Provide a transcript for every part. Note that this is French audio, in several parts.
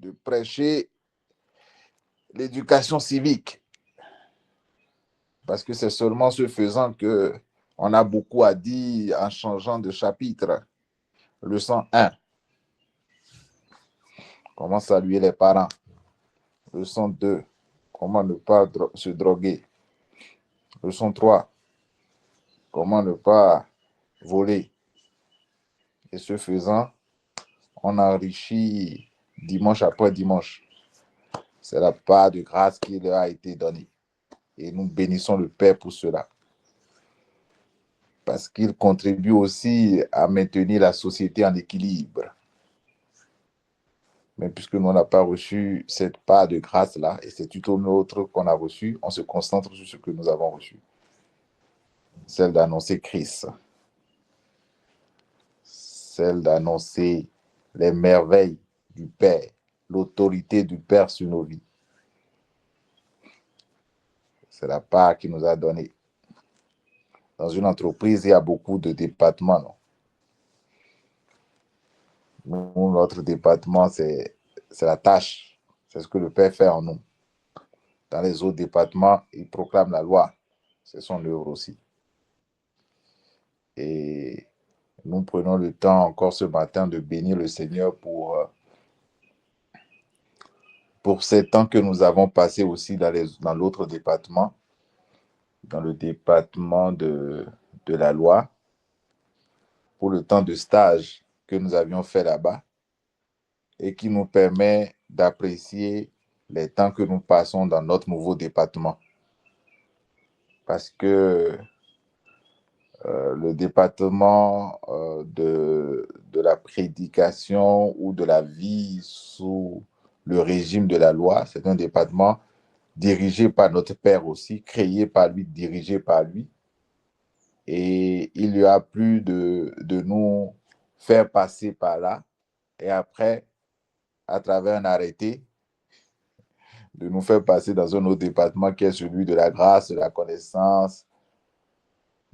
de prêcher l'éducation civique. Parce que c'est seulement ce faisant qu'on a beaucoup à dire en changeant de chapitre. Leçon 1. Comment saluer les parents. Leçon 2. Comment ne pas se droguer. Leçon 3. Comment ne pas voler. Et ce faisant, on enrichit dimanche après dimanche. C'est la part de grâce qui leur a été donnée. Et nous bénissons le Père pour cela. Parce qu'il contribue aussi à maintenir la société en équilibre. Mais puisque nous n'avons pas reçu cette part de grâce-là, et c'est tout autre qu'on a reçu, on se concentre sur ce que nous avons reçu. Celle d'annoncer Christ. Celle d'annoncer les merveilles du Père, l'autorité du Père sur nos vies. C'est la part qu'il nous a donnée. Dans une entreprise, il y a beaucoup de départements. Non? Nous, notre département, c'est la tâche. C'est ce que le Père fait en nous. Dans les autres départements, il proclame la loi. C'est son œuvre aussi. Et nous prenons le temps encore ce matin de bénir le Seigneur pour ces temps que nous avons passés aussi dans l'autre département, dans le département de la loi, pour le temps de stage que nous avions fait là-bas et qui nous permet d'apprécier les temps que nous passons dans notre nouveau département. Parce que le département de la prédication ou de la vie sous le régime de la loi, c'est un département dirigé par notre Père aussi, créé par lui, dirigé par lui. Et il lui a plu de nous faire passer par là et après, à travers un arrêté, de nous faire passer dans un autre département qui est celui de la grâce, de la connaissance,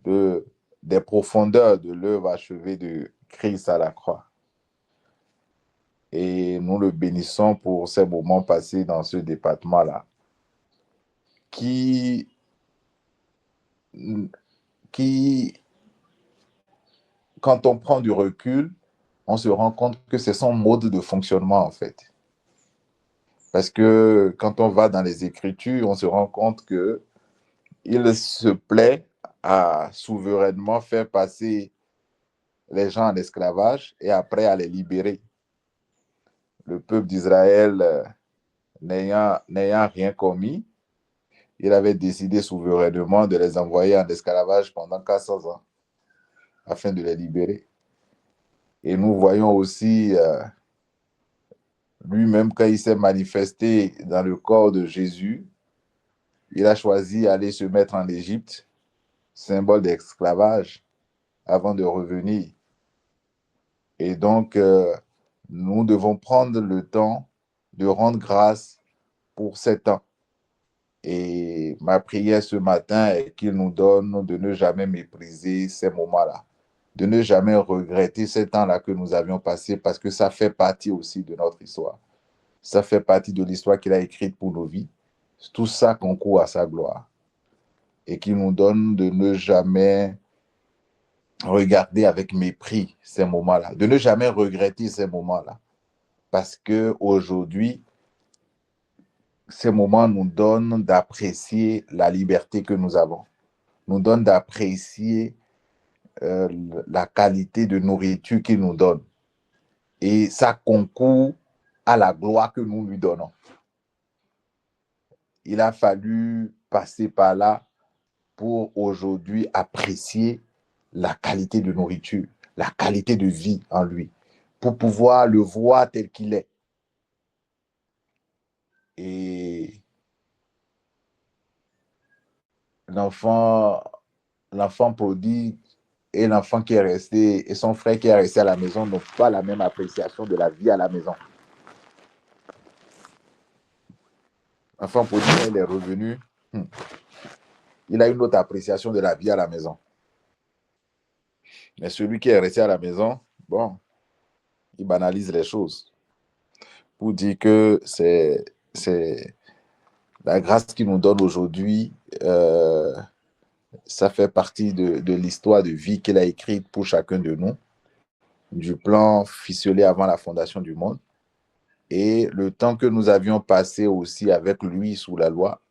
des profondeurs de l'œuvre achevée de Christ à la croix. Et nous le bénissons pour ces moments passés dans ce département-là, qui, quand on prend du recul, on se rend compte que c'est son mode de fonctionnement en fait. Parce que quand on va dans les Écritures, on se rend compte qu'il se plaît à souverainement faire passer les gens en esclavage et après à les libérer. Le peuple d'Israël, n'ayant rien commis, il avait décidé souverainement de les envoyer en esclavage pendant 400 ans afin de les libérer. Et nous voyons aussi lui-même quand il s'est manifesté dans le corps de Jésus, il a choisi d'aller se mettre en Égypte, symbole d'esclavage, avant de revenir. Et donc, nous devons prendre le temps de rendre grâce pour ces temps. Et ma prière ce matin est qu'il nous donne de ne jamais mépriser ces moments-là, de ne jamais regretter ces temps-là que nous avions passés parce que ça fait partie aussi de notre histoire. Ça fait partie de l'histoire qu'il a écrite pour nos vies. Tout ça concourt à sa gloire. Et qu'il nous donne de ne jamais regarder avec mépris ces moments-là, de ne jamais regretter ces moments-là. Parce qu'aujourd'hui, ces moments nous donnent d'apprécier la liberté que nous avons, nous donnent d'apprécier la qualité de nourriture qu'il nous donne. Et ça concourt à la gloire que nous lui donnons. Il a fallu passer par là pour aujourd'hui apprécier la qualité de nourriture, la qualité de vie en lui, pour pouvoir le voir tel qu'il est. Et l'enfant prodigue et l'enfant qui est resté, et son frère qui est resté à la maison n'ont pas la même appréciation de la vie à la maison. L'enfant prodigue, il est revenu, il a une autre appréciation de la vie à la maison. Mais celui qui est resté à la maison, bon, il banalise les choses. pour dire que c'est la grâce qu'il nous donne aujourd'hui. Ça fait partie de l'histoire de vie qu'il a écrite pour chacun de nous, du plan ficelé avant la fondation du monde. Et le temps que nous avions passé aussi avec lui sous la loi,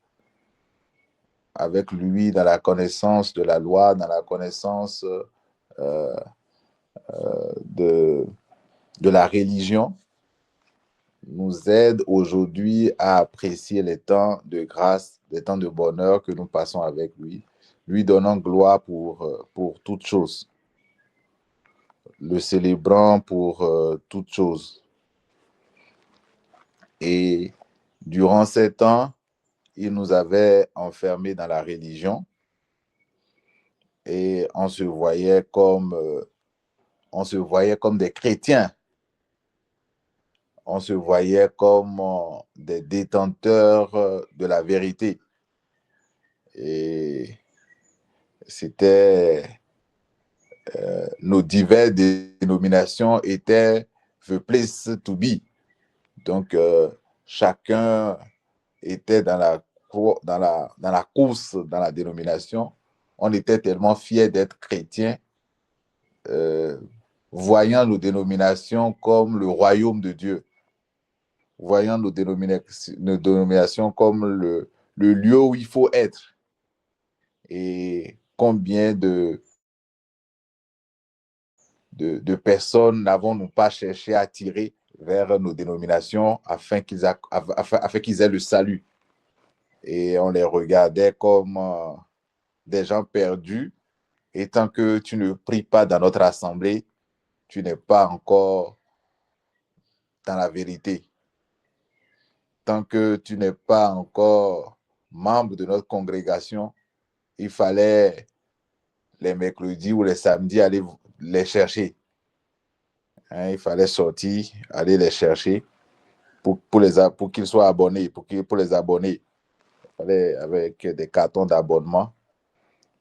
avec lui dans la connaissance de la loi, dans la connaissance de, de la religion, nous aide aujourd'hui à apprécier les temps de grâce, les temps de bonheur que nous passons avec lui donnant gloire pour toutes choses, le célébrant pour toutes choses. Et durant ces temps, il nous avait enfermés dans la religion et on se voyait comme des chrétiens. On se voyait comme des détenteurs de la vérité. Et c'était nos diverses dénominations étaient the place to be. Donc, chacun était dans la course, dans la dénomination. On était tellement fiers d'être chrétiens, voyant nos dénominations comme le royaume de Dieu, voyant nos dénominations comme le lieu où il faut être. Et combien de personnes n'avons-nous pas cherché à attirer vers nos dénominations afin qu'ils aient le salut. Et on les regardait comme des gens perdus. Et tant que tu ne pries pas dans notre assemblée, tu n'es pas encore dans la vérité. Tant que tu n'es pas encore membre de notre congrégation, il fallait les mercredis ou les samedis aller les chercher. Hein, il fallait sortir, aller les chercher pour qu'ils soient abonnés, pour les abonner. Il fallait avec des cartons d'abonnement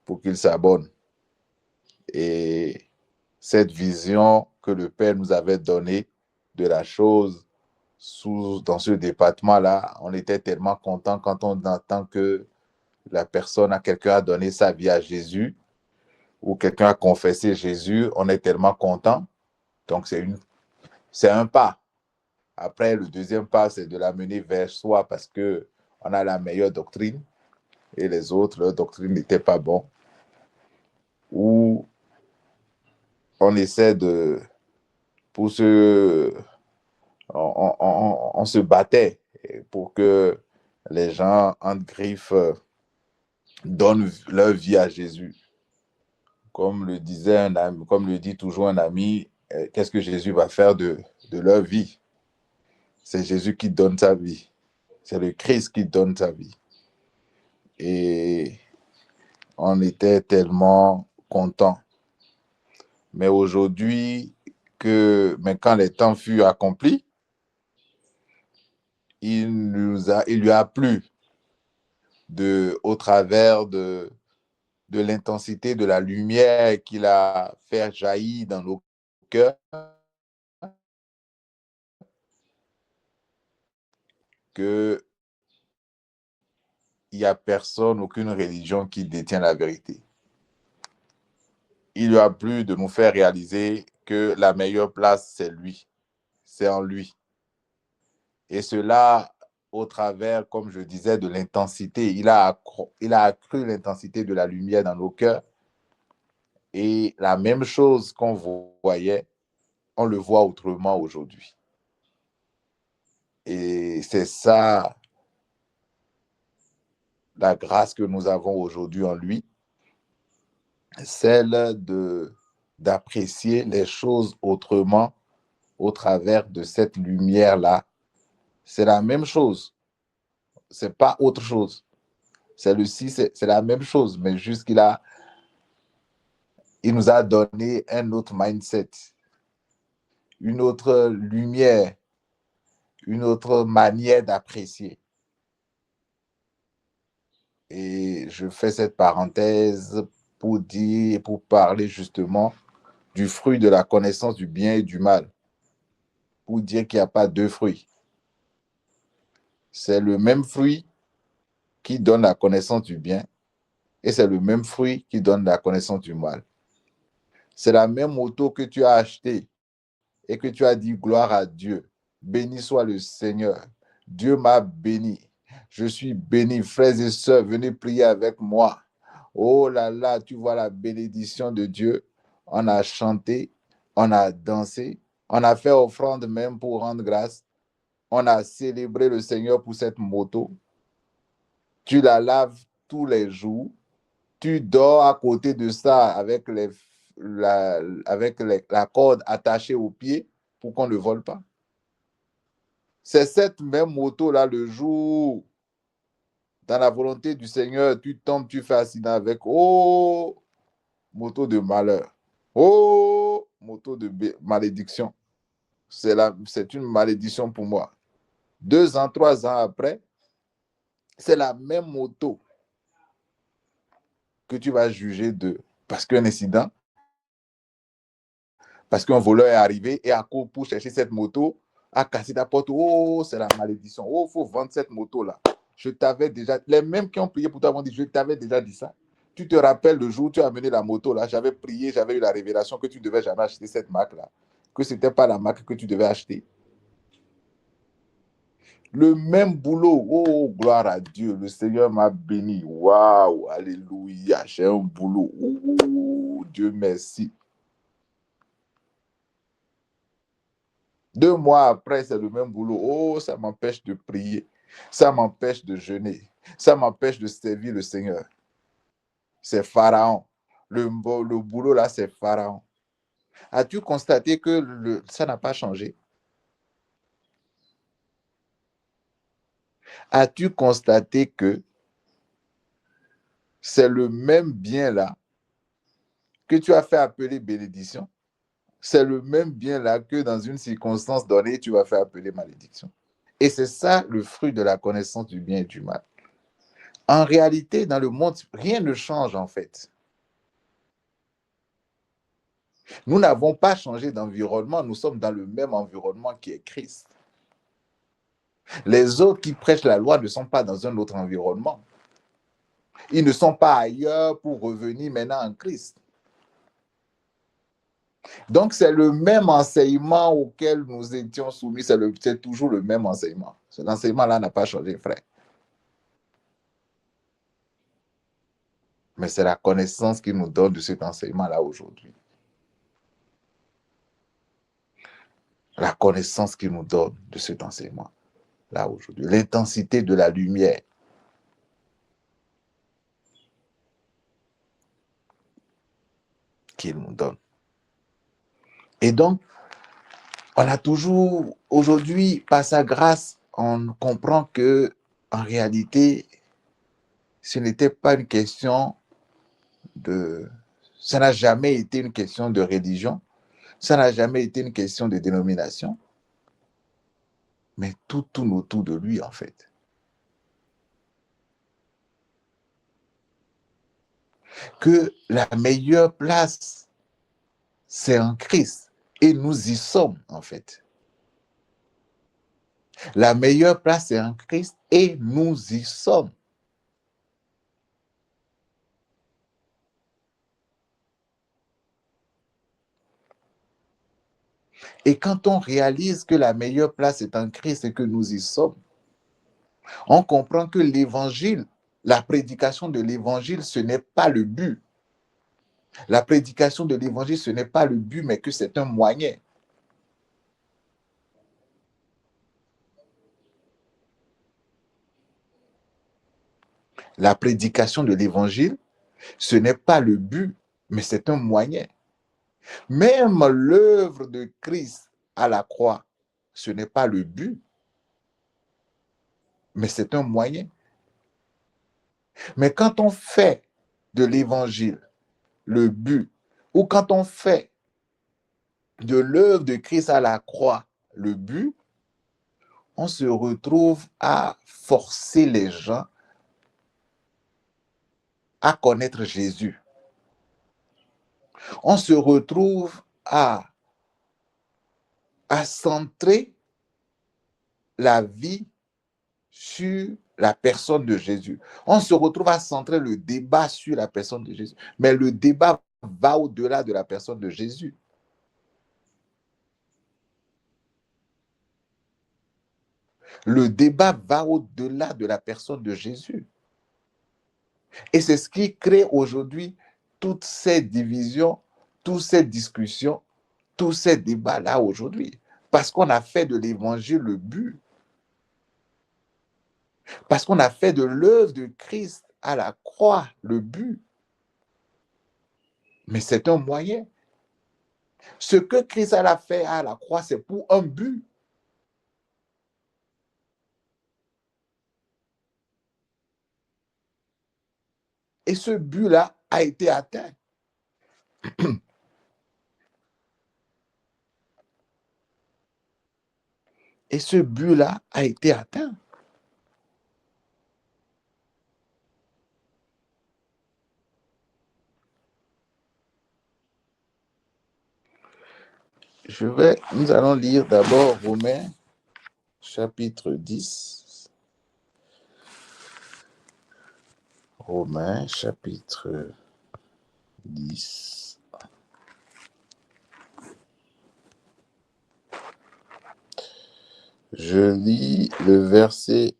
pour qu'ils s'abonnent. Et cette vision que le Père nous avait donnée de la chose dans ce département-là, on était tellement content quand on entend que quelqu'un a donné sa vie à Jésus ou quelqu'un a confessé Jésus, on est tellement content. Donc, c'est un pas. Après, le deuxième pas, c'est de l'amener vers soi parce qu'on a la meilleure doctrine et les autres, leur doctrine n'était pas bonne. Ou on essaie on se battait pour que les gens, entre griffes, donnent leur vie à Jésus. Comme le dit toujours un ami, qu'est-ce que Jésus va faire de leur vie? C'est Jésus qui donne sa vie. C'est le Christ qui donne sa vie. Et on était tellement contents. Mais aujourd'hui, quand les temps furent accomplis, il lui a plu au travers de l'intensité de la lumière qu'il a fait jaillir dans nos cœurs, qu'il n'y a personne, aucune religion qui détient la vérité. Il lui a plu de nous faire réaliser que la meilleure place, c'est lui, c'est en lui. Et cela, au travers, comme je disais, de l'intensité. Il a accru l'intensité de la lumière dans nos cœurs. Et la même chose qu'on voyait, on le voit autrement aujourd'hui. Et c'est ça, la grâce que nous avons aujourd'hui en lui, celle d'apprécier les choses autrement au travers de cette lumière-là. C'est la même chose. C'est pas autre chose. C'est la même chose, mais juste il nous a donné un autre mindset, une autre lumière, une autre manière d'apprécier. Et je fais cette parenthèse pour parler justement du fruit de la connaissance du bien et du mal. Pour dire qu'il n'y a pas deux fruits. c'est le même fruit qui donne la connaissance du bien et c'est le même fruit qui donne la connaissance du mal. C'est la même moto que tu as achetée et que tu as dit gloire à Dieu. Béni soit le Seigneur. Dieu m'a béni. Je suis béni. Frères et sœurs, venez prier avec moi. Oh là là, tu vois la bénédiction de Dieu. On a chanté, on a dansé, on a fait offrande même pour rendre grâce. On a célébré le Seigneur pour cette moto. Tu la laves tous les jours. Tu dors à côté de ça avec la corde attachée au pied pour qu'on ne vole pas. C'est cette même moto-là, le jour, dans la volonté du Seigneur, tu tombes, tu fais accident avec, oh, moto de malheur. Oh, moto de malédiction. C'est une malédiction pour moi. 2 ans, 3 ans après, c'est la même moto que tu vas juger de, parce qu'un incident, parce qu'un voleur est arrivé et a couru pour chercher cette moto, a cassé ta porte. Oh, c'est la malédiction. Oh, il faut vendre cette moto-là. Je t'avais déjà, les mêmes qui ont prié pour toi vont dire, je t'avais déjà dit ça. Tu te rappelles le jour où tu as amené la moto là, j'avais prié, j'avais eu la révélation que tu ne devais jamais acheter cette marque-là, que ce n'était pas la marque que tu devais acheter. Le même boulot, oh, gloire à Dieu, le Seigneur m'a béni. Waouh, alléluia, j'ai un boulot. Oh, Dieu merci. 2 mois après, c'est le même boulot. Oh, ça m'empêche de prier. Ça m'empêche de jeûner. Ça m'empêche de servir le Seigneur. C'est Pharaon. Le boulot là, c'est Pharaon. As-tu constaté que ça n'a pas changé? As-tu constaté que c'est le même bien là que tu as fait appeler bénédiction? C'est le même bien là que dans une circonstance donnée, tu vas faire appeler malédiction. Et c'est ça le fruit de la connaissance du bien et du mal. En réalité, dans le monde, rien ne change en fait. Nous n'avons pas changé d'environnement, nous sommes dans le même environnement qui est Christ. Les autres qui prêchent la loi ne sont pas dans un autre environnement. Ils ne sont pas ailleurs pour revenir maintenant en Christ. Donc, c'est le même enseignement auquel nous étions soumis, c'est toujours le même enseignement. Cet enseignement-là n'a pas changé, frère. Mais c'est la connaissance qu'il nous donne de cet enseignement-là aujourd'hui. La connaissance qu'il nous donne de cet enseignement-là aujourd'hui. L'intensité de la lumière. Qu'il nous donne. Et donc, on a toujours, aujourd'hui, par sa grâce, on comprend que, en réalité, ce n'était pas une question ça n'a jamais été une question de religion, ça n'a jamais été une question de dénomination, mais tout tourne autour de lui, en fait. Que la meilleure place, c'est en Christ, et nous y sommes, en fait. La meilleure place, c'est en Christ, et nous y sommes. Et quand on réalise que la meilleure place est en Christ et que nous y sommes, on comprend que l'évangile, la prédication de l'évangile, ce n'est pas le but. La prédication de l'évangile, ce n'est pas le but, mais que c'est un moyen. La prédication de l'évangile, ce n'est pas le but, mais c'est un moyen. Même l'œuvre de Christ à la croix, ce n'est pas le but, mais c'est un moyen. Mais quand on fait de l'évangile le but, ou quand on fait de l'œuvre de Christ à la croix le but, on se retrouve à forcer les gens à connaître Jésus. On se retrouve à centrer la vie sur la personne de Jésus. On se retrouve à centrer le débat sur la personne de Jésus. Mais le débat va au-delà de la personne de Jésus. Le débat va au-delà de la personne de Jésus. Et c'est ce qui crée aujourd'hui toutes ces divisions, toutes ces discussions, tous ces débats-là aujourd'hui. Parce qu'on a fait de l'évangile le but. Parce qu'on a fait de l'œuvre de Christ à la croix le but. Mais c'est un moyen. Ce que Christ a fait à la croix, c'est pour un but. Et ce but-là a été atteint. Et ce but-là a été atteint. Nous allons lire d'abord Romains chapitre 10. Romains chapitre 10. Je lis le verset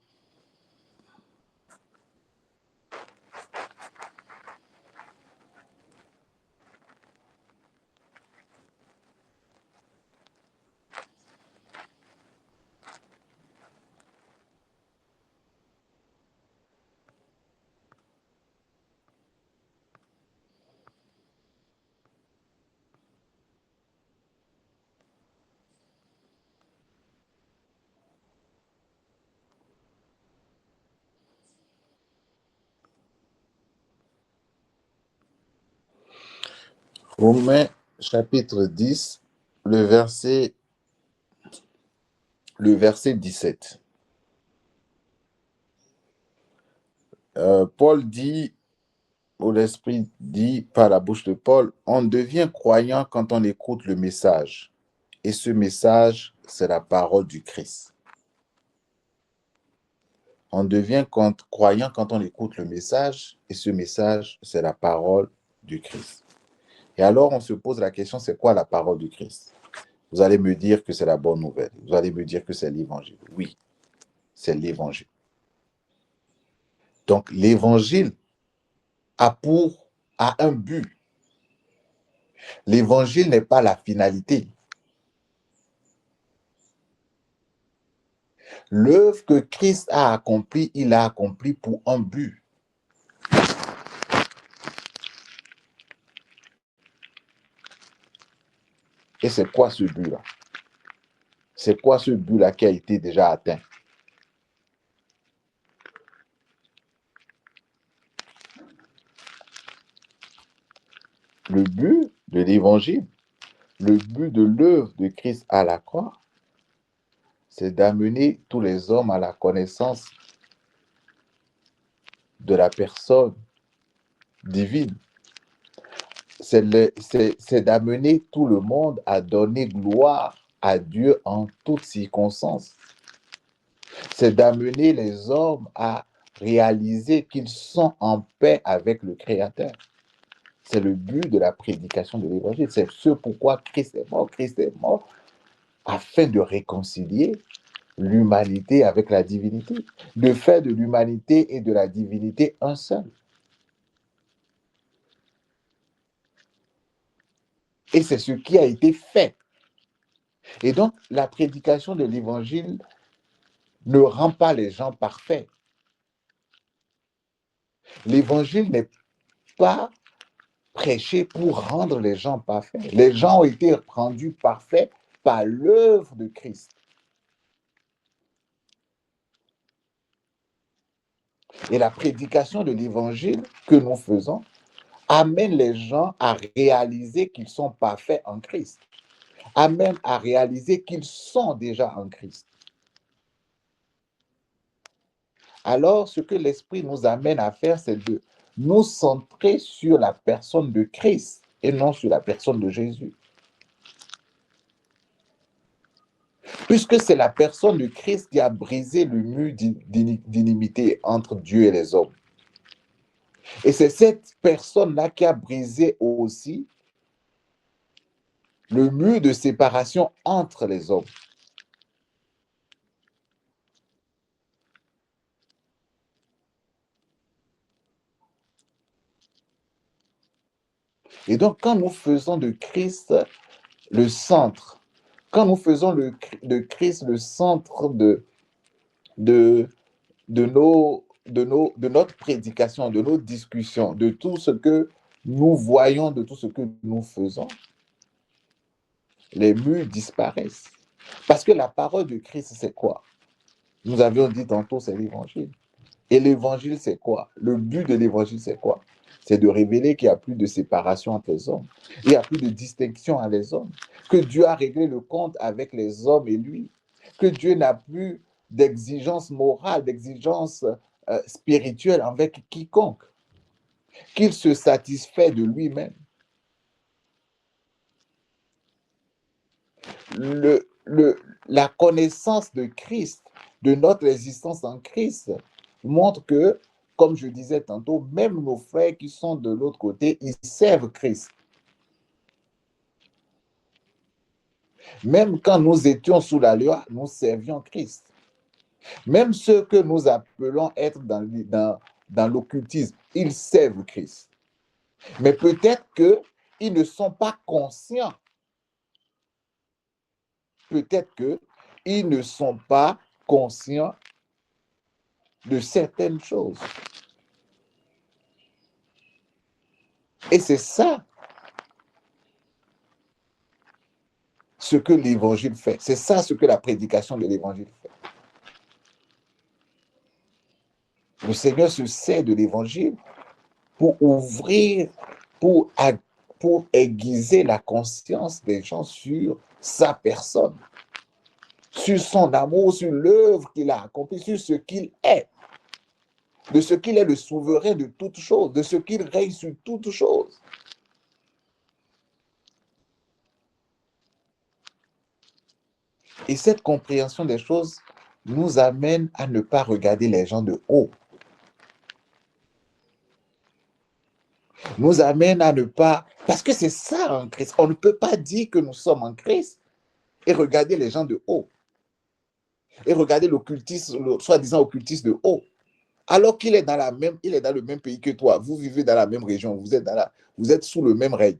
Romains chapitre 10, le verset 17. Paul dit, ou l'Esprit dit par la bouche de Paul, on devient croyant quand on écoute le message. Et ce message, c'est la parole du Christ. On devient croyant quand on écoute le message, et ce message, c'est la parole du Christ. Et alors, on se pose la question, c'est quoi la parole du Christ? Vous allez me dire que c'est la bonne nouvelle. Vous allez me dire que c'est l'évangile. Oui, c'est l'évangile. Donc, l'évangile a un but. L'évangile n'est pas la finalité. L'œuvre que Christ a accomplie, il l'a accomplie pour un but. Et c'est quoi ce but-là? C'est quoi ce but-là qui a été déjà atteint? Le but de l'évangile, le but de l'œuvre de Christ à la croix, c'est d'amener tous les hommes à la connaissance de la personne divine. C'est d'amener tout le monde à donner gloire à Dieu en toutes circonstances. C'est d'amener les hommes à réaliser qu'ils sont en paix avec le Créateur. C'est le but de la prédication de l'Évangile. C'est ce pourquoi Christ est mort. Christ est mort afin de réconcilier l'humanité avec la divinité, de faire de l'humanité et de la divinité un seul. Et c'est ce qui a été fait. Et donc, la prédication de l'Évangile ne rend pas les gens parfaits. L'Évangile n'est pas prêché pour rendre les gens parfaits. Les gens ont été rendus parfaits par l'œuvre de Christ. Et la prédication de l'Évangile que nous faisons amène les gens à réaliser qu'ils sont parfaits en Christ, amène à réaliser qu'ils sont déjà en Christ. Alors, ce que l'Esprit nous amène à faire, c'est de nous centrer sur la personne de Christ et non sur la personne de Jésus. Puisque c'est la personne de Christ qui a brisé le mur d'inimité entre Dieu et les hommes. Et c'est cette personne-là qui a brisé aussi le mur de séparation entre les hommes. Et donc, quand nous faisons de Christ le centre, quand nous faisons de Christ le centre de, de notre prédication, de nos discussions, de tout ce que nous voyons, de tout ce que nous faisons, les murs disparaissent. Parce que la parole de Christ, c'est quoi? Nous avions dit tantôt, c'est l'évangile. Et l'évangile, c'est quoi? Le but de l'évangile, c'est quoi? C'est de révéler qu'il n'y a plus de séparation entre les hommes. Il n'y a plus de distinction entre les hommes. Que Dieu a réglé le compte avec les hommes et lui. Que Dieu n'a plus d'exigence morale, d'exigence spirituelle avec quiconque. Qu'il se satisfait de lui-même. La connaissance de Christ, de notre existence en Christ, montre que, comme je disais tantôt, même nos frères qui sont de l'autre côté, ils servent Christ. Même quand nous étions sous la loi, nous servions Christ. Même ceux que nous appelons être dans l'occultisme, ils servent Christ. Mais peut-être qu'ils ne sont pas conscients. Peut-être qu'ils ne sont pas conscients de certaines choses. Et c'est ça ce que l'évangile fait. C'est ça ce que la prédication de l'évangile fait. Le Seigneur se sert de l'évangile pour ouvrir, pour, pour aiguiser la conscience des gens sur sa personne, sur son amour, sur l'œuvre qu'il a accomplie, sur ce qu'il est, de ce qu'il est le souverain de toutes choses, de ce qu'il règne sur toutes choses. Et cette compréhension des choses nous amène à ne pas regarder les gens de haut. Nous amène à ne pas... Parce que c'est ça en Christ. On ne peut pas dire que nous sommes en Christ et regarder les gens de haut. Et regarder l'occultisme, le soi-disant occultiste de haut. Alors qu'il est dans il est dans le même pays que toi. Vous vivez dans la même région. Vous êtes sous le même règne.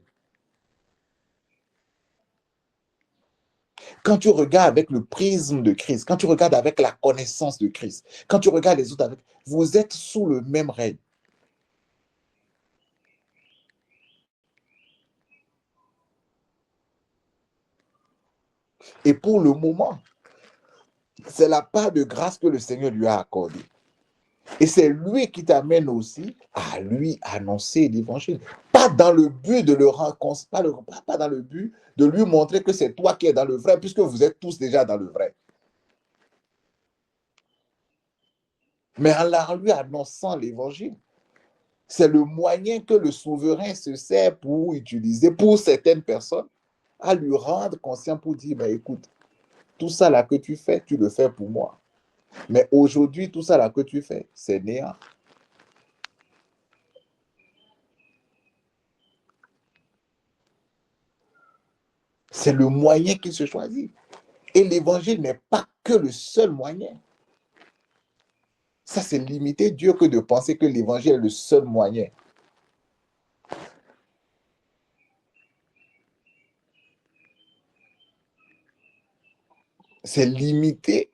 Quand tu regardes avec le prisme de Christ, quand tu regardes avec la connaissance de Christ, quand tu regardes les autres avec... Vous êtes sous le même règne. Et pour le moment, c'est la part de grâce que le Seigneur lui a accordée. Et c'est lui qui t'amène aussi à lui annoncer l'évangile. Pas dans le but de le rencontrer, pas dans le but de lui montrer que c'est toi qui es dans le vrai, puisque vous êtes tous déjà dans le vrai. Mais en lui annonçant l'évangile, c'est le moyen que le souverain se sert pour utiliser pour certaines personnes, à lui rendre conscient pour dire, ben, écoute, tout ça là que tu fais, tu le fais pour moi. Mais aujourd'hui, tout ça là que tu fais, c'est néant. C'est le moyen qu'il se choisit. Et l'évangile n'est pas que le seul moyen. Ça, c'est limiter Dieu que de penser que l'évangile est le seul moyen. C'est limiter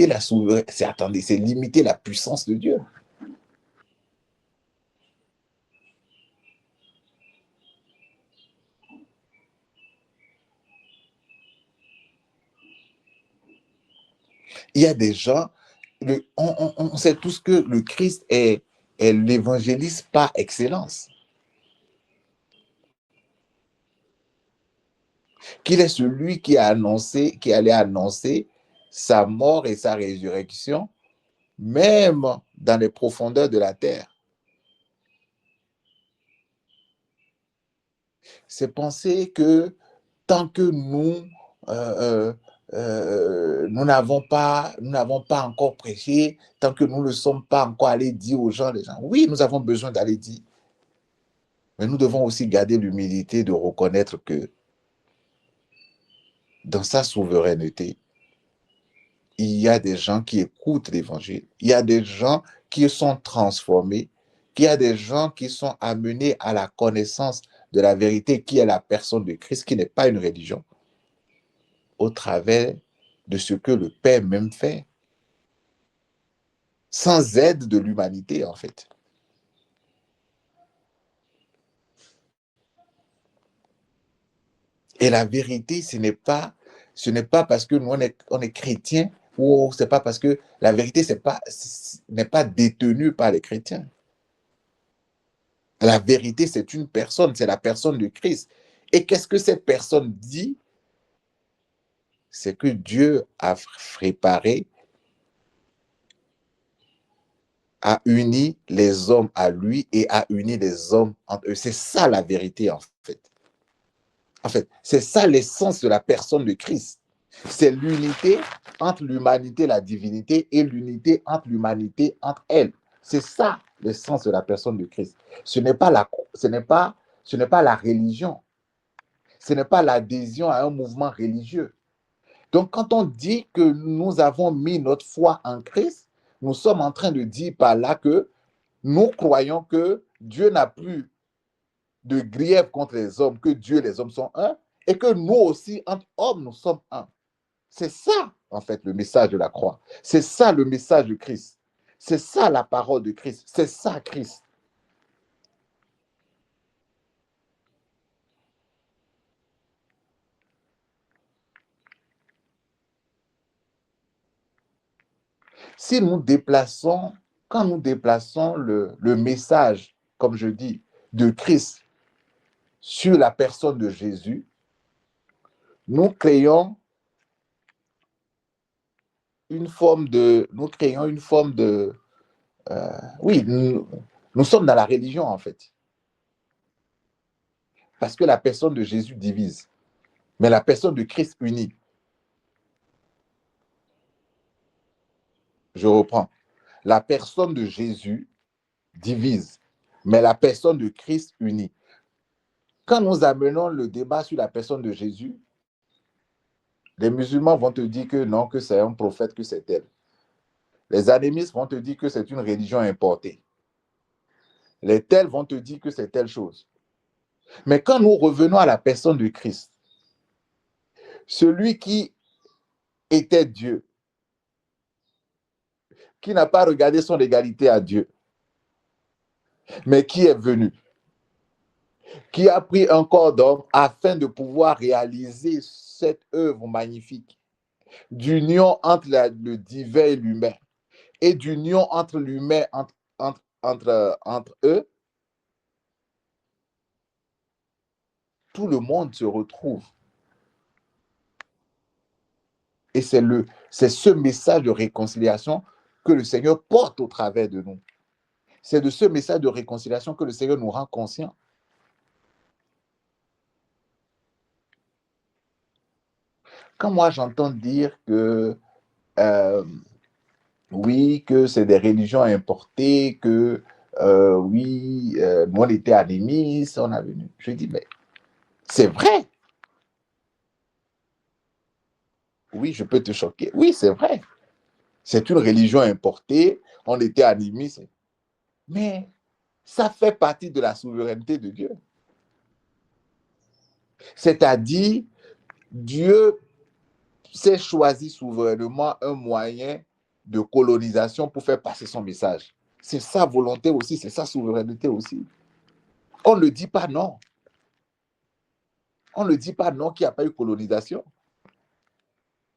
la souveraineté, attendez, c'est limiter la puissance de Dieu. Il y a des gens, on sait tous que le Christ est l'évangéliste par excellence. Qu'il est celui qui a annoncé, qui allait annoncer sa mort et sa résurrection, même dans les profondeurs de la terre. C'est penser que tant que nous nous n'avons pas encore prêché, tant que nous ne sommes pas encore allés dire aux gens, oui, nous avons besoin d'aller dire. Mais nous devons aussi garder l'humilité de reconnaître que dans sa souveraineté, il y a des gens qui écoutent l'évangile, il y a des gens qui sont transformés, il y a des gens qui sont amenés à la connaissance de la vérité qui est la personne de Christ, qui n'est pas une religion, au travers de ce que le Père même fait, sans aide de l'humanité en fait. Et la vérité, ce n'est pas parce que nous on est chrétiens, ou c'est pas parce que la vérité n'est pas détenue par les chrétiens. La vérité, c'est une personne, c'est la personne de Christ. Et qu'est-ce que cette personne dit? C'est que Dieu a préparé, a uni les hommes à lui et a uni les hommes entre eux. C'est ça la vérité en fait. En fait, c'est ça l'essence de la personne de Christ. C'est l'unité entre l'humanité et la divinité et l'unité entre l'humanité entre elle. C'est ça l'essence de la personne de Christ. Ce n'est pas la religion. Ce n'est pas l'adhésion à un mouvement religieux. Donc, quand on dit que nous avons mis notre foi en Christ, nous sommes en train de dire par là que nous croyons que Dieu n'a plus de grief contre les hommes, que Dieu et les hommes sont un, et que nous aussi, entre hommes, nous sommes un. C'est ça, en fait, le message de la croix. C'est ça le message de Christ. C'est ça la parole de Christ. C'est ça Christ. Si nous déplaçons, quand nous déplaçons le message, comme je dis, de Christ sur la personne de Jésus, nous créons une forme de, oui, nous sommes dans la religion en fait. Parce que la personne de Jésus divise, mais la personne de Christ unit. Je reprends. La personne de Jésus divise, mais la personne de Christ unit. Quand nous amenons le débat sur la personne de Jésus, les musulmans vont te dire que non, que c'est un prophète, que c'est elle. Les animistes vont te dire que c'est une religion importée. Les tels vont te dire que c'est telle chose. Mais quand nous revenons à la personne de Christ, celui qui était Dieu, qui n'a pas regardé son égalité à Dieu, mais qui est venu, qui a pris un corps d'homme afin de pouvoir réaliser cette œuvre magnifique d'union entre le divin et l'humain, et d'union entre l'humain, entre eux, tout le monde se retrouve. Et c'est ce message de réconciliation que le Seigneur porte au travers de nous. C'est de ce message de réconciliation que le Seigneur nous rend conscients. Quand moi j'entends dire que oui, que c'est des religions importées, que oui, nous on était animistes, on a venu. Je dis, mais c'est vrai. Oui, je peux te choquer. Oui, c'est vrai. C'est une religion importée, on était animistes. Mais ça fait partie de la souveraineté de Dieu. C'est-à-dire, Dieu s'est choisi souverainement un moyen de colonisation pour faire passer son message. C'est sa volonté aussi, c'est sa souveraineté aussi. On ne dit pas non. On ne dit pas non qu'il n'y a pas eu colonisation.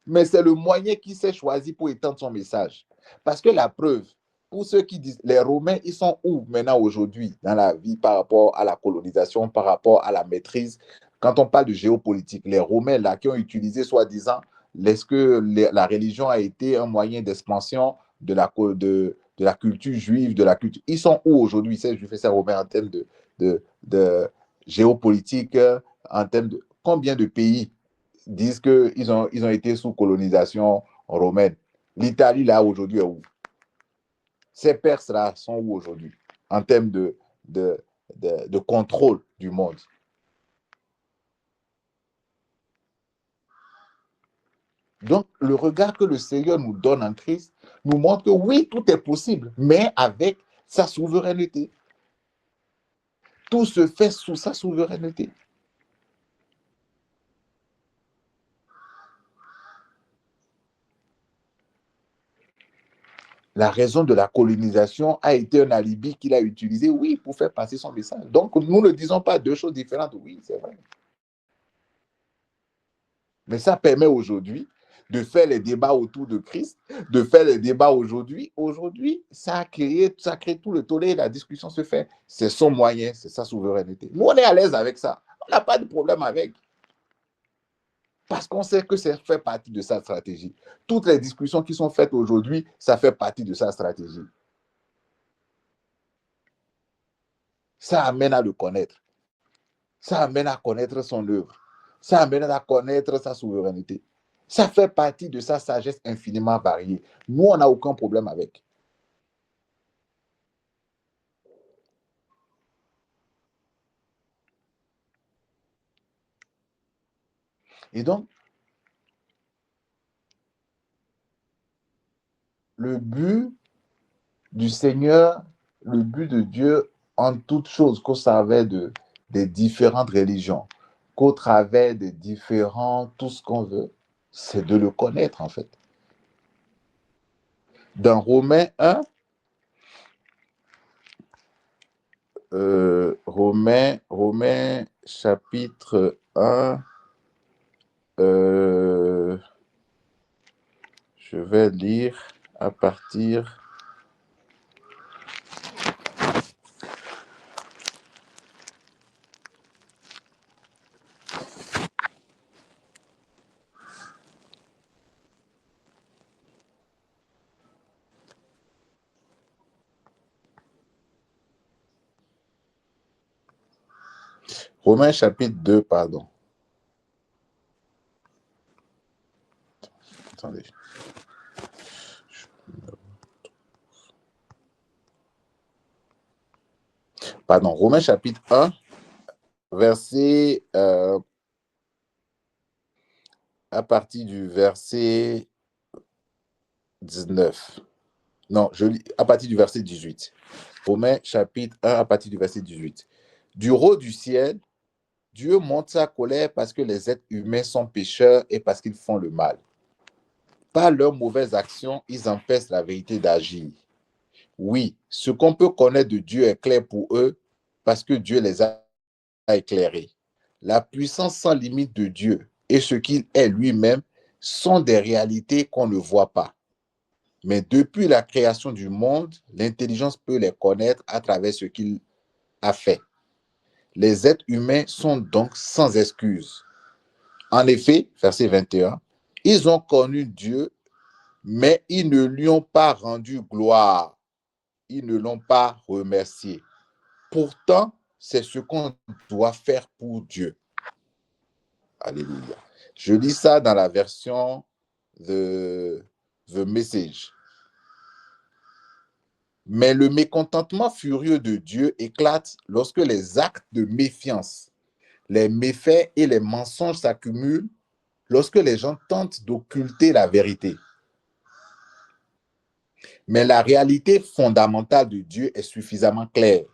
Mais c'est le moyen qu'il s'est choisi pour étendre son message. Parce que la preuve, pour ceux qui disent, les Romains, ils sont où maintenant aujourd'hui dans la vie par rapport à la colonisation, par rapport à la maîtrise? Quand on parle de géopolitique, les Romains là qui ont utilisé soi-disant, est-ce que la religion a été un moyen d'expansion de la culture juive, de la culture. Ils sont où aujourd'hui, ces Juifs et ces Romains en termes de géopolitique, en termes de combien de pays disent qu'ils ont été sous colonisation romaine. L'Italie, là, aujourd'hui, est où? Ces Perses-là sont où aujourd'hui en termes de contrôle du monde? Donc, le regard que le Seigneur nous donne en Christ nous montre que oui, tout est possible, mais avec sa souveraineté. Tout se fait sous sa souveraineté. La raison de la colonisation a été un alibi qu'il a utilisé, oui, pour faire passer son message. Donc, nous ne disons pas deux choses différentes. Oui, c'est vrai. Mais ça permet aujourd'hui de faire les débats autour de Christ, de faire les débats aujourd'hui. Aujourd'hui, ça crée tout le tollé, la discussion se fait. C'est son moyen, c'est sa souveraineté. Nous, on est à l'aise avec ça. On n'a pas de problème avec. Parce qu'on sait que ça fait partie de sa stratégie. Toutes les discussions qui sont faites aujourd'hui, ça fait partie de sa stratégie. Ça amène à le connaître. Ça amène à connaître son œuvre. Ça amène à connaître sa souveraineté. Ça fait partie de sa sagesse infiniment variée. Nous, on n'a aucun problème avec. Et donc, le but du Seigneur, le but de Dieu en toute chose qu'au travers des différentes religions, qu'au travers des différents, tout ce qu'on veut, c'est de le connaître en fait. Dans Romains 1, Romains chapitre 1, je vais lire à partir. Romains chapitre 2, pardon. Attendez. Pardon, Romains chapitre 1, verset, à partir du verset 19. Non, je lis à partir du verset 18. Romains chapitre 1, à partir du verset 18. Du haut du ciel, Dieu montre sa colère parce que les êtres humains sont pécheurs et parce qu'ils font le mal. Par leurs mauvaises actions, ils empêchent la vérité d'agir. Oui, ce qu'on peut connaître de Dieu est clair pour eux parce que Dieu les a éclairés. La puissance sans limite de Dieu et ce qu'il est lui-même sont des réalités qu'on ne voit pas. Mais depuis la création du monde, l'intelligence peut les connaître à travers ce qu'il a fait. Les êtres humains sont donc sans excuse. En effet, verset 21, ils ont connu Dieu, mais ils ne lui ont pas rendu gloire. Ils ne l'ont pas remercié. Pourtant, c'est ce qu'on doit faire pour Dieu. Alléluia. Je lis ça dans la version The Message. Mais le mécontentement furieux de Dieu éclate lorsque les actes de méfiance, les méfaits et les mensonges s'accumulent, lorsque les gens tentent d'occulter la vérité. Mais la réalité fondamentale de Dieu est suffisamment claire.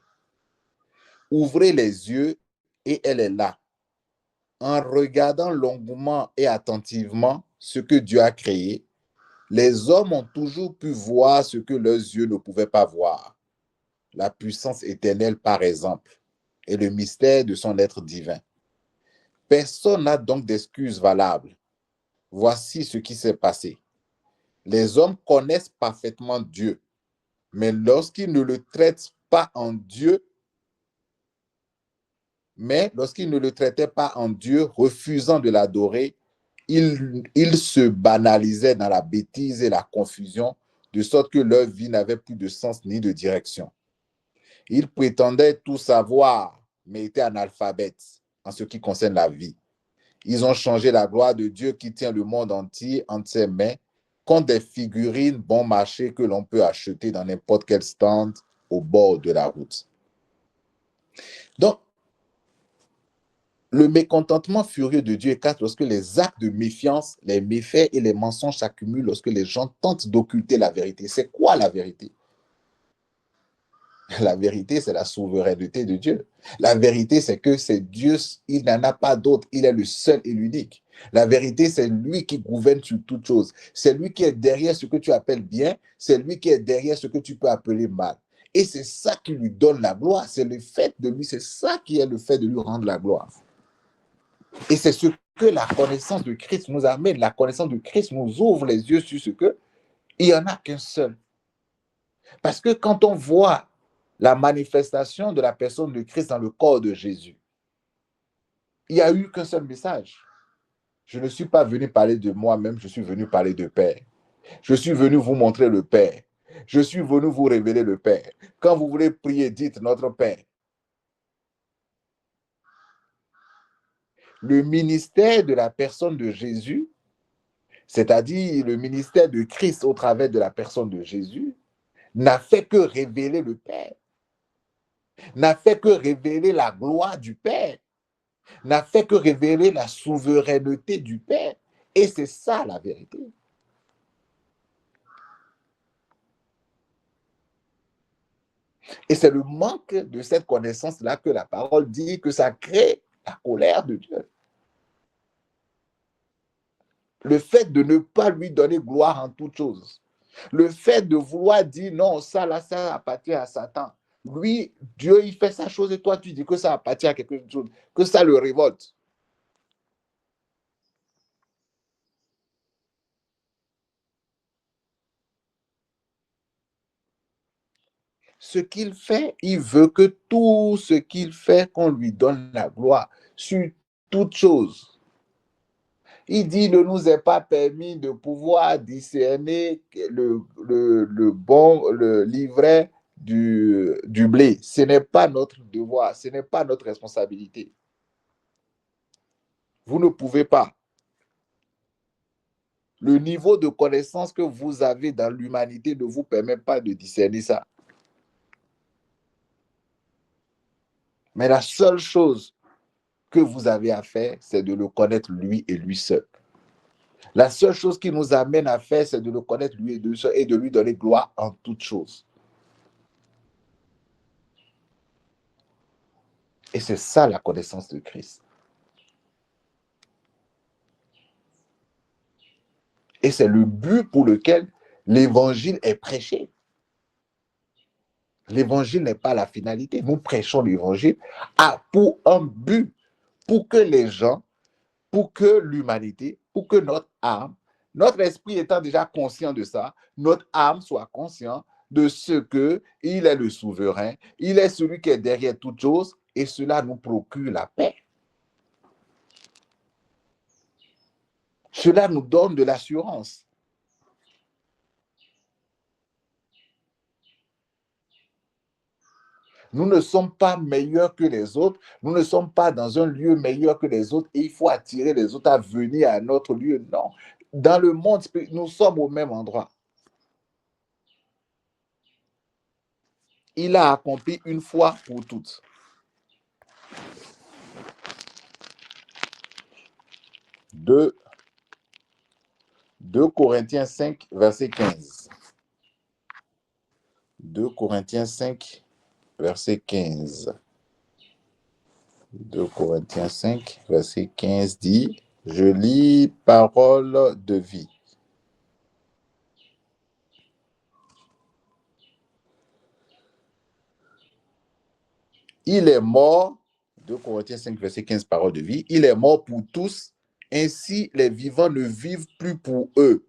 Ouvrez les yeux et elle est là. En regardant longuement et attentivement ce que Dieu a créé, les hommes ont toujours pu voir ce que leurs yeux ne pouvaient pas voir. La puissance éternelle, par exemple, et le mystère de son être divin. Personne n'a donc d'excuses valables. Voici ce qui s'est passé. Les hommes connaissent parfaitement Dieu, mais lorsqu'ils ne le traitent pas en Dieu, refusant de l'adorer, ils se banalisaient dans la bêtise et la confusion, de sorte que leur vie n'avait plus de sens ni de direction. Ils prétendaient tout savoir, mais étaient analphabètes en ce qui concerne la vie. Ils ont changé la gloire de Dieu qui tient le monde entier entre ses mains contre des figurines bon marché que l'on peut acheter dans n'importe quel stand au bord de la route. Donc, le mécontentement furieux de Dieu éclate lorsque les actes de méfiance, les méfaits et les mensonges s'accumulent lorsque les gens tentent d'occulter la vérité. C'est quoi la vérité? La vérité, c'est la souveraineté de Dieu. La vérité, c'est que c'est Dieu, il n'en a pas d'autre, il est le seul et l'unique. La vérité, c'est lui qui gouverne sur toute chose. C'est lui qui est derrière ce que tu appelles bien, c'est lui qui est derrière ce que tu peux appeler mal. Et c'est ça qui lui donne la gloire, c'est le fait de lui, c'est ça qui est le fait de lui rendre la gloire. Et c'est ce que la connaissance de Christ nous amène. La connaissance de Christ nous ouvre les yeux sur ce que il n'y en a qu'un seul. Parce que quand on voit la manifestation de la personne de Christ dans le corps de Jésus, il n'y a eu qu'un seul message. Je ne suis pas venu parler de moi-même, je suis venu parler de Père. Je suis venu vous montrer le Père. Je suis venu vous révéler le Père. Quand vous voulez prier, dites notre Père. Le ministère de la personne de Jésus, c'est-à-dire le ministère de Christ au travers de la personne de Jésus, n'a fait que révéler le Père, n'a fait que révéler la gloire du Père, n'a fait que révéler la souveraineté du Père. Et c'est ça la vérité. Et c'est le manque de cette connaissance-là que la parole dit que ça crée la colère de Dieu. Le fait de ne pas lui donner gloire en toutes choses. Le fait de vouloir dire non, ça là, ça appartient à Satan. Lui, Dieu, il fait sa chose et toi, tu dis que ça appartient à quelque chose, que ça le révolte. Ce qu'il fait, il veut que tout ce qu'il fait, qu'on lui donne la gloire sur toute chose. Il dit, ne nous est pas permis de pouvoir discerner le bon, le livret du blé. Ce n'est pas notre devoir, ce n'est pas notre responsabilité. Vous ne pouvez pas. Le niveau de connaissance que vous avez dans l'humanité ne vous permet pas de discerner ça. Mais la seule chose que vous avez à faire, c'est de le connaître lui et lui seul. La seule chose qui nous amène à faire, c'est de le connaître lui et lui seul et de lui donner gloire en toutes choses. Et c'est ça la connaissance de Christ. Et c'est le but pour lequel l'évangile est prêché. L'évangile n'est pas la finalité. Nous prêchons l'évangile pour un but, pour que les gens, pour que l'humanité, pour que notre esprit étant déjà conscient de ça, notre âme soit consciente de ce qu'il est le souverain, il est celui qui est derrière toute chose, et cela nous procure la paix. Cela nous donne de l'assurance. Nous ne sommes pas meilleurs que les autres. Nous ne sommes pas dans un lieu meilleur que les autres et il faut attirer les autres à venir à notre lieu. Non. Dans le monde, nous sommes au même endroit. Il a accompli une fois pour toutes. Deux Corinthiens 5, verset 15. 2 Corinthiens 5, verset 15. 2 Corinthiens 5, verset 15 dit, je lis parole de vie. Il est mort, 2 Corinthiens 5, verset 15, parole de vie, il est mort pour tous, ainsi les vivants ne vivent plus pour eux.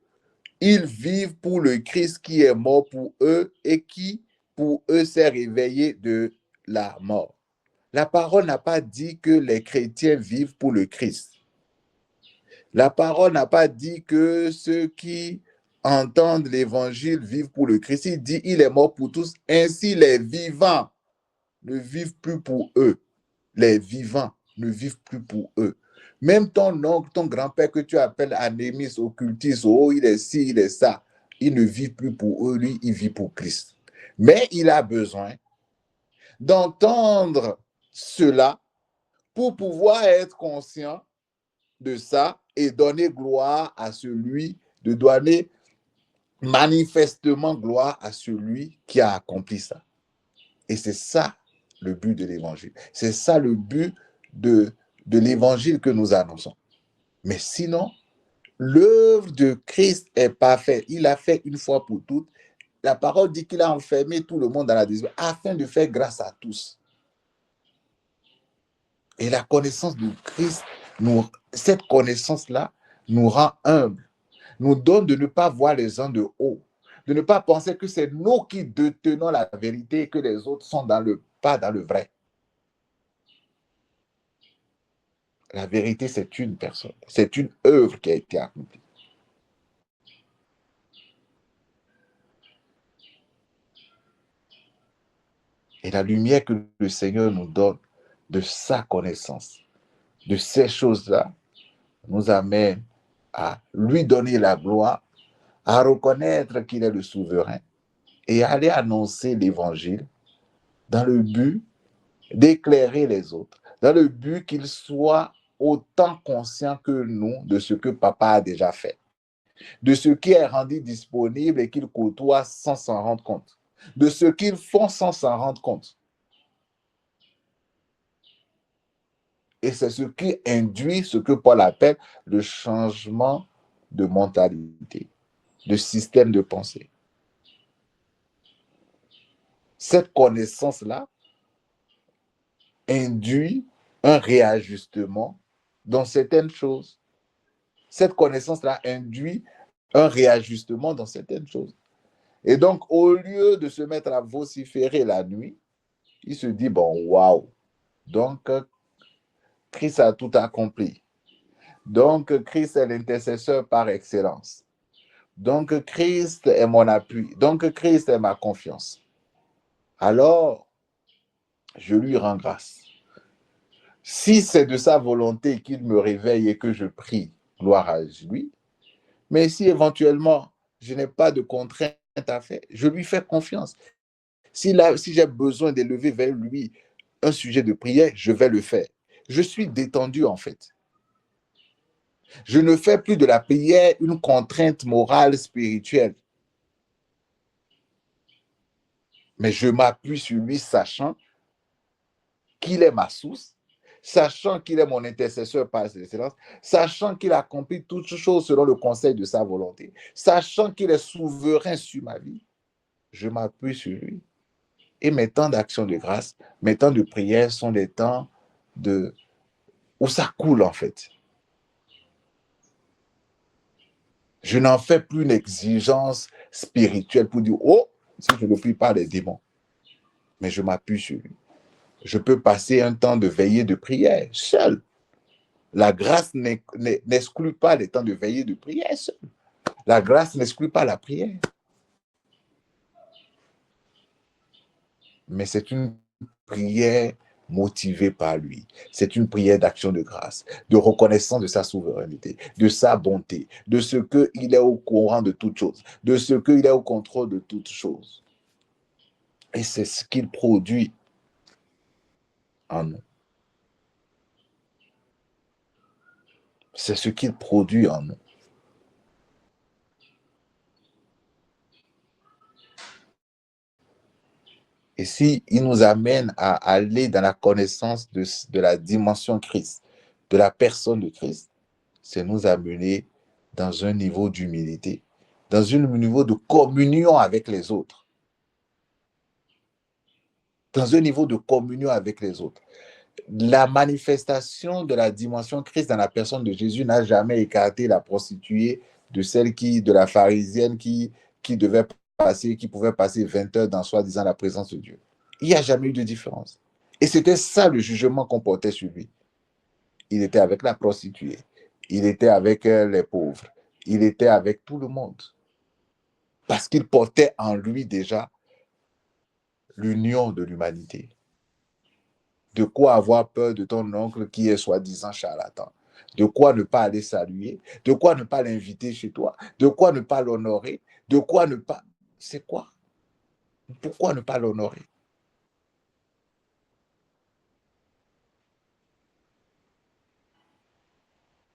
Ils vivent pour le Christ qui est mort pour eux et qui, pour eux, s'est réveillé de la mort. La parole n'a pas dit que les chrétiens vivent pour le Christ. La parole n'a pas dit que ceux qui entendent l'évangile vivent pour le Christ. Il dit, il est mort pour tous, ainsi les vivants ne vivent plus pour eux. Les vivants ne vivent plus pour eux. Même ton oncle, ton grand-père que tu appelles anémiste, occultiste, oh, il est ci, il est ça, il ne vit plus pour eux, lui, il vit pour Christ. Mais il a besoin d'entendre cela pour pouvoir être conscient de ça et donner gloire à celui, de donner manifestement gloire à celui qui a accompli ça. Et c'est ça le but de l'évangile. C'est ça le but de l'évangile que nous annonçons. Mais sinon, l'œuvre de Christ est parfaite. Il a fait une fois pour toutes. La parole dit qu'il a enfermé tout le monde dans la désobéissance afin de faire grâce à tous. Et la connaissance de Christ, cette connaissance-là nous rend humbles, nous donne de ne pas voir les gens de haut, de ne pas penser que c'est nous qui détenons la vérité et que les autres sont pas dans le vrai. La vérité, c'est une personne, c'est une œuvre qui a été accomplie. Et la lumière que le Seigneur nous donne de sa connaissance, de ces choses-là, nous amène à lui donner la gloire, à reconnaître qu'il est le souverain et à aller annoncer l'évangile dans le but d'éclairer les autres, dans le but qu'ils soient autant conscients que nous de ce que papa a déjà fait, de ce qui est rendu disponible et qu'ils côtoient sans s'en rendre compte, de ce qu'ils font sans s'en rendre compte. Et c'est ce qui induit ce que Paul appelle le changement de mentalité, de système de pensée. Cette connaissance-là induit un réajustement dans certaines choses. Cette connaissance-là induit un réajustement dans certaines choses. Et donc, au lieu de se mettre à vociférer la nuit, il se dit, bon, waouh, donc Christ a tout accompli. Donc, Christ est l'intercesseur par excellence. Donc, Christ est mon appui. Donc, Christ est ma confiance. Alors, je lui rends grâce. Si c'est de sa volonté qu'il me réveille et que je prie, gloire à lui. Mais si éventuellement, je n'ai pas de contrainte à faire, je lui fais confiance. Si j'ai besoin d'élever vers lui un sujet de prière, je vais le faire. Je suis détendu en fait. Je ne fais plus de la prière une contrainte morale, spirituelle. Mais je m'appuie sur lui, sachant qu'il est ma source, sachant qu'il est mon intercesseur par excellence, sachant qu'il accomplit toutes choses selon le conseil de sa volonté, sachant qu'il est souverain sur ma vie. Je m'appuie sur lui. Et mes temps d'action de grâce, mes temps de prière sont des temps où ça coule en fait. Je n'en fais plus une exigence spirituelle pour dire, oh, si je ne prie pas les démons. Mais je m'appuie sur lui. Je peux passer un temps de veillée de prière seul. La grâce n'exclut pas les temps de veillée de prière seul. La grâce n'exclut pas la prière. Mais c'est une prière motivée par lui. C'est une prière d'action de grâce, de reconnaissance de sa souveraineté, de sa bonté, de ce qu'il est au courant de toutes choses, de ce qu'il est au contrôle de toutes choses. Et c'est ce qu'il produit en nous. C'est ce qu'il produit en nous. Et s'il nous amène à aller dans la connaissance de la dimension Christ, de la personne de Christ, c'est nous amener dans un niveau d'humilité, dans un niveau de communion avec les autres. Dans un niveau de communion avec les autres. La manifestation de la dimension Christ dans la personne de Jésus n'a jamais écarté la prostituée de la pharisienne qui pouvait passer 20 heures dans soi-disant la présence de Dieu. Il n'y a jamais eu de différence. Et c'était ça le jugement qu'on portait sur lui. Il était avec la prostituée, il était avec les pauvres, il était avec tout le monde. Parce qu'il portait en lui déjà l'union de l'humanité. De quoi avoir peur de ton oncle qui est soi-disant charlatan? De quoi ne pas aller saluer, de quoi ne pas l'inviter chez toi, de quoi ne pas l'honorer, de quoi ne pas... C'est quoi? Pourquoi ne pas l'honorer?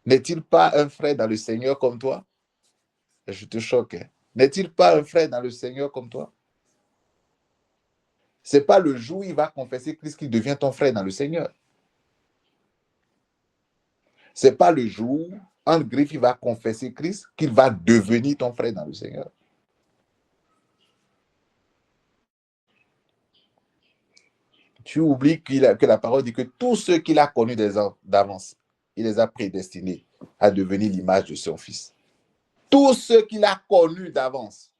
N'est-il pas un frère dans le Seigneur comme toi? Je te choque. Hein? N'est-il pas un frère dans le Seigneur comme toi? C'est pas le jour où il va confesser Christ qu'il devient ton frère dans le Seigneur. C'est pas le jour, en griffe, il va confesser Christ qu'il va devenir ton frère dans le Seigneur. Tu oublies que la parole dit que tous ceux qu'il a connus d'avance, il les a prédestinés à devenir l'image de son Fils. Tous ceux qu'il a connus d'avance.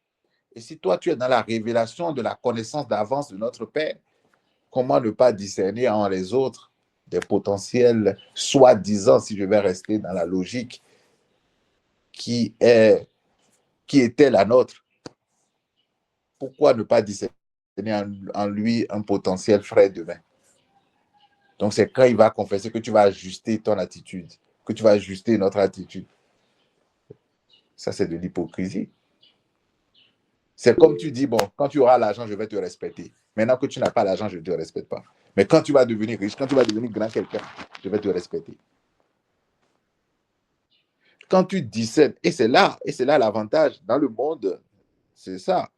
Et si toi, tu es dans la révélation de la connaissance d'avance de notre Père, comment ne pas discerner en les autres des potentiels, soi-disant, si je vais rester dans la logique qui était la nôtre, pourquoi ne pas discerner en lui un potentiel frère demain? Donc, c'est quand il va confesser que tu vas ajuster ton attitude, que tu vas ajuster notre attitude. Ça, c'est de l'hypocrisie. C'est comme tu dis, bon, quand tu auras l'argent, je vais te respecter. Maintenant que tu n'as pas l'argent, je ne te respecte pas. Mais quand tu vas devenir riche, quand tu vas devenir grand quelqu'un, je vais te respecter. Quand tu discernes, et c'est là l'avantage dans le monde, c'est ça.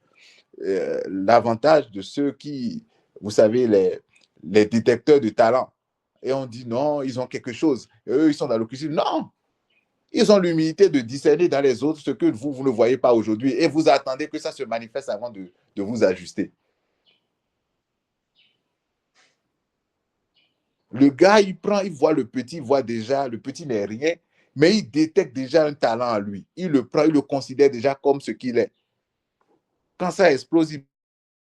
L'avantage de ceux qui, vous savez, les détecteurs de talent. Et on dit non, ils ont quelque chose. Et eux, ils sont dans l'occultisme. Non, ils ont l'humilité de discerner dans les autres ce que vous ne voyez pas aujourd'hui. Et vous attendez que ça se manifeste avant de vous ajuster. Le gars, il prend, il voit le petit, il voit déjà, le petit n'est rien, mais il détecte déjà un talent en lui. Il le prend, il le considère déjà comme ce qu'il est. Quand ça explose, il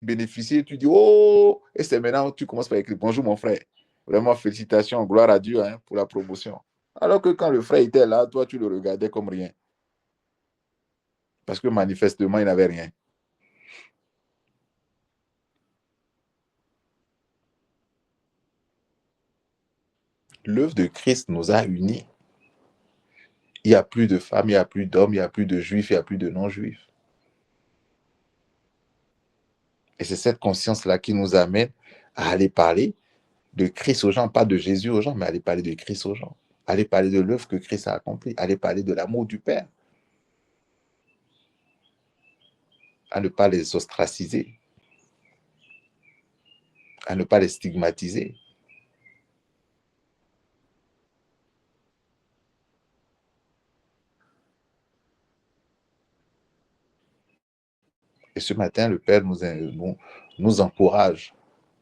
bénéficie, tu dis, oh, et c'est maintenant tu commences par écrire, bonjour mon frère. Vraiment, félicitations, gloire à Dieu hein, pour la promotion. Alors que quand le frère était là, toi, tu le regardais comme rien. Parce que manifestement, il n'avait rien. L'œuvre de Christ nous a unis. Il n'y a plus de femmes, il n'y a plus d'hommes, il n'y a plus de juifs, il n'y a plus de non-juifs. Et c'est cette conscience-là qui nous amène à aller parler de Christ aux gens, pas de Jésus aux gens, mais aller parler de Christ aux gens. Aller parler de l'œuvre que Christ a accomplie, aller parler de l'amour du Père. À ne pas les ostraciser, à ne pas les stigmatiser. Et ce matin, le Père nous encourage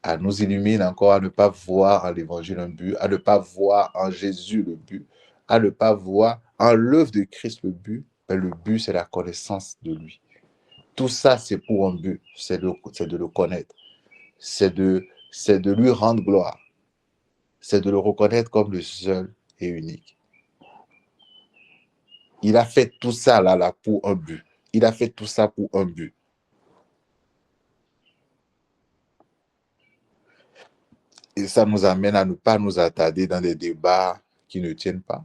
à nous illuminer encore, à ne pas voir en l'Évangile un but, à ne pas voir en Jésus le but, à ne pas voir en l'œuvre de Christ le but, mais le but, c'est la connaissance de lui. Tout ça, c'est pour un but, c'est de le connaître, c'est de lui rendre gloire, c'est de le reconnaître comme le seul et unique. Il a fait tout ça là pour un but. Il a fait tout ça pour un but. Et ça nous amène à ne pas nous attarder dans des débats qui ne tiennent pas,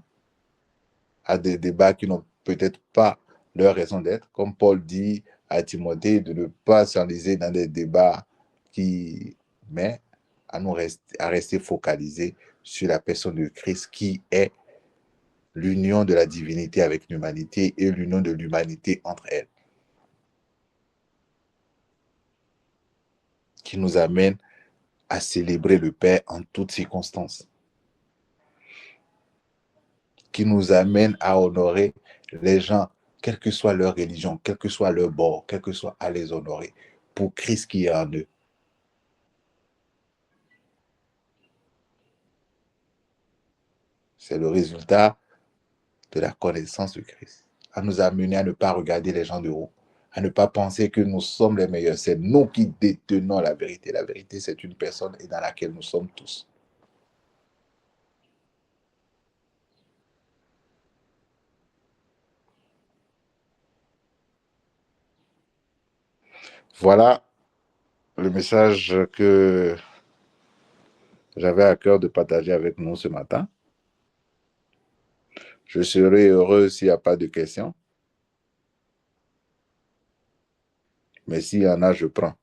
à des débats qui n'ont peut-être pas leur raison d'être. Comme Paul dit à Timothée, de ne pas s'enliser dans des débats mais à rester focalisés sur la personne de Christ qui est l'union de la divinité avec l'humanité et l'union de l'humanité entre elles. Qui nous amène à célébrer le Père en toutes circonstances. Qui nous amène à honorer les gens, quelle que soit leur religion, quel que soit leur bord, quel que soit à les honorer, pour Christ qui est en eux. C'est le résultat de la connaissance de Christ. À nous amener à ne pas regarder les gens de haut, à ne pas penser que nous sommes les meilleurs. C'est nous qui détenons la vérité. La vérité, c'est une personne et dans laquelle nous sommes tous. Voilà le message que j'avais à cœur de partager avec nous ce matin. Je serai heureux s'il n'y a pas de questions. Mais s'il y en a, je prends.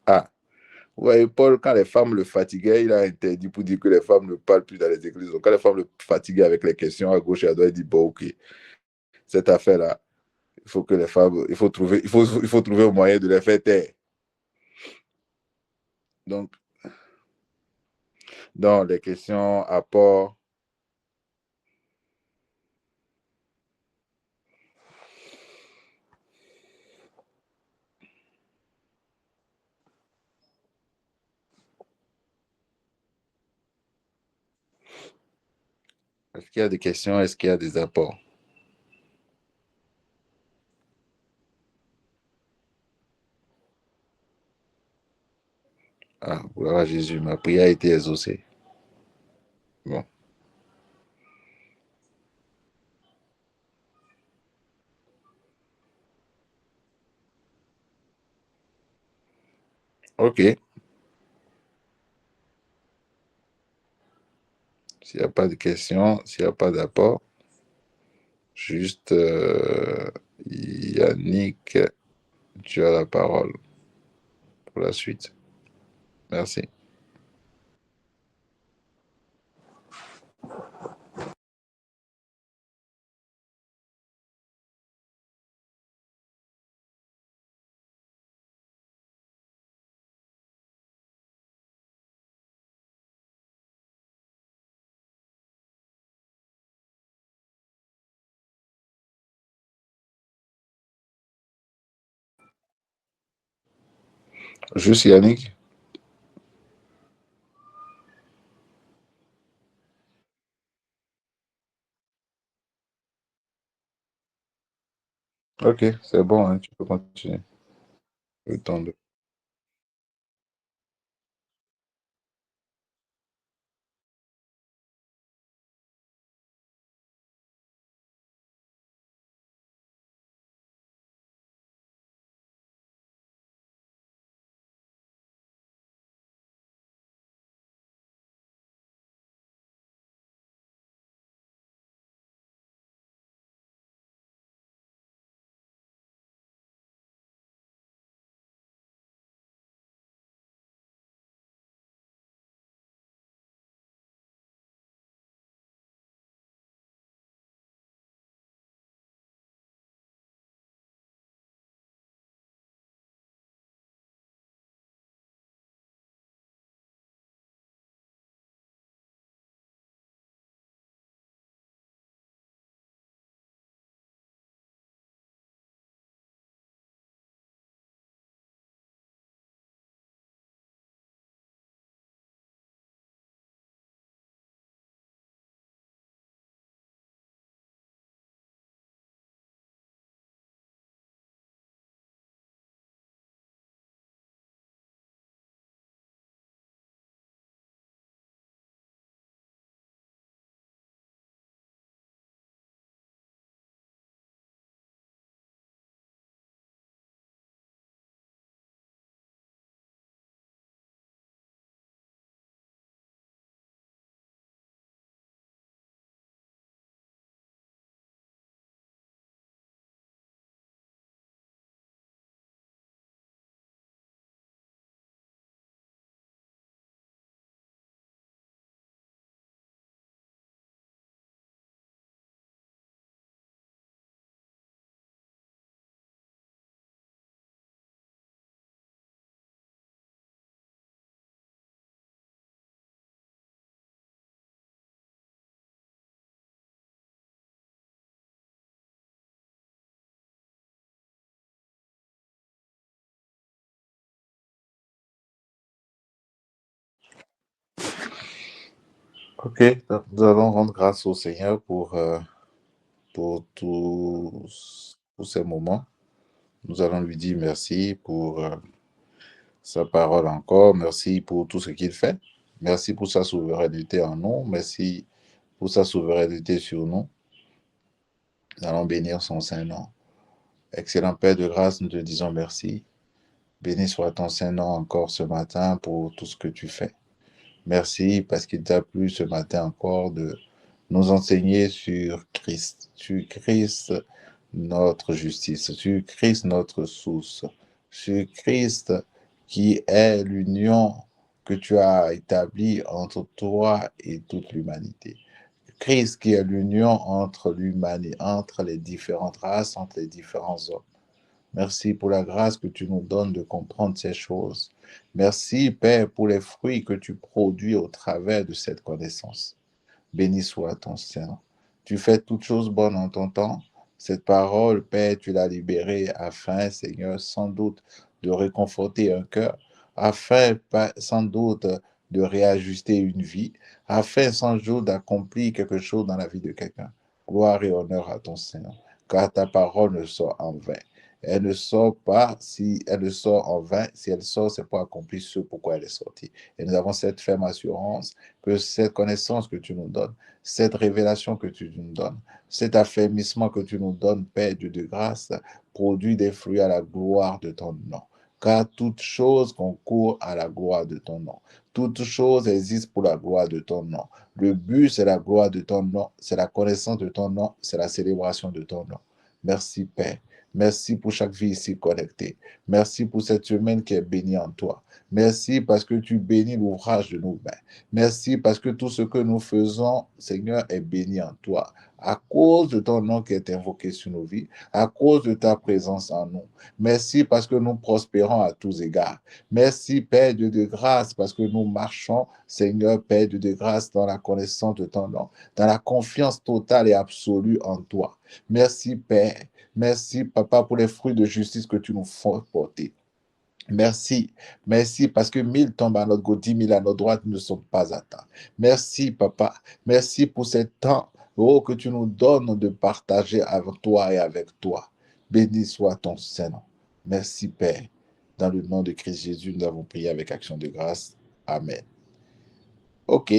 Ah, ouais, Paul, quand les femmes le fatiguaient, il a interdit pour dire que les femmes ne parlent plus dans les églises. Donc, quand les femmes le fatiguaient avec les questions à gauche et à droite, il dit, bon, ok, cette affaire-là, il faut que les femmes, il faut trouver un moyen de les faire taire. Donc, dans les questions, apports, est-ce qu'il y a des questions, est-ce qu'il y a des apports? Ah, gloire à Jésus, ma prière a été exaucée. Bon, ok. S'il n'y a pas de questions, s'il n'y a pas d'apport, juste Yannick, tu as la parole pour la suite. Merci. Juste Yannick. Ok, c'est bon, hein, tu peux continuer. Le temps de... Ok, donc nous allons rendre grâce au Seigneur pour tous ces moments. Nous allons lui dire merci pour sa parole encore. Merci pour tout ce qu'il fait. Merci pour sa souveraineté en nous. Merci pour sa souveraineté sur nous. Nous allons bénir son Saint-Nom. Excellent Père de grâce, nous te disons merci. Béni soit ton Saint-Nom encore ce matin pour tout ce que tu fais. Merci parce qu'il t'a plu ce matin encore de nous enseigner sur Christ notre justice, sur Christ notre source, sur Christ qui est l'union que tu as établie entre toi et toute l'humanité. Christ qui est l'union entre l'humanité, entre les différentes races, entre les différents hommes. Merci pour la grâce que tu nous donnes de comprendre ces choses. Merci, Père, pour les fruits que tu produis au travers de cette connaissance. Béni soit ton Saint. Tu fais toutes choses bonnes en ton temps. Cette parole, Père, tu l'as libérée afin, Seigneur, sans doute de réconforter un cœur, afin, sans doute, de réajuster une vie, afin, sans doute, d'accomplir quelque chose dans la vie de quelqu'un. Gloire et honneur à ton Seigneur, car ta parole ne sort en vain. Elle ne sort pas si elle ne sort en vain. Si elle sort, c'est pour accomplir ce pourquoi elle est sortie. Et nous avons cette ferme assurance que cette connaissance que tu nous donnes, cette révélation que tu nous donnes, cet affermissement que tu nous donnes, Père Dieu de grâce, produit des fruits à la gloire de ton nom. Car toute chose concourt à la gloire de ton nom. Toute chose existe pour la gloire de ton nom. Le but, c'est la gloire de ton nom, c'est la connaissance de ton nom, c'est la célébration de ton nom. Merci, Père. Merci pour chaque vie ici connectée. Merci pour cette semaine qui est bénie en toi. Merci parce que tu bénis l'ouvrage de nos mains. Merci parce que tout ce que nous faisons, Seigneur, est béni en toi. À cause de ton nom qui est invoqué sur nos vies, à cause de ta présence en nous. Merci parce que nous prospérons à tous égards. Merci, Père Dieu de grâce, parce que nous marchons, Seigneur, Père Dieu de grâce, dans la connaissance de ton nom, dans la confiance totale et absolue en toi. Merci, Père. Merci, Papa, pour les fruits de justice que tu nous fais porter. Merci, merci parce que 1000 tombent à notre gauche, 10 000 à notre droite ne sont pas atteints. Merci, Papa. Merci pour ce temps que tu nous donnes de partager avec toi et avec toi. Béni soit ton Saint-Nom. Merci, Père. Dans le nom de Christ Jésus, nous avons prié avec action de grâce. Amen. OK.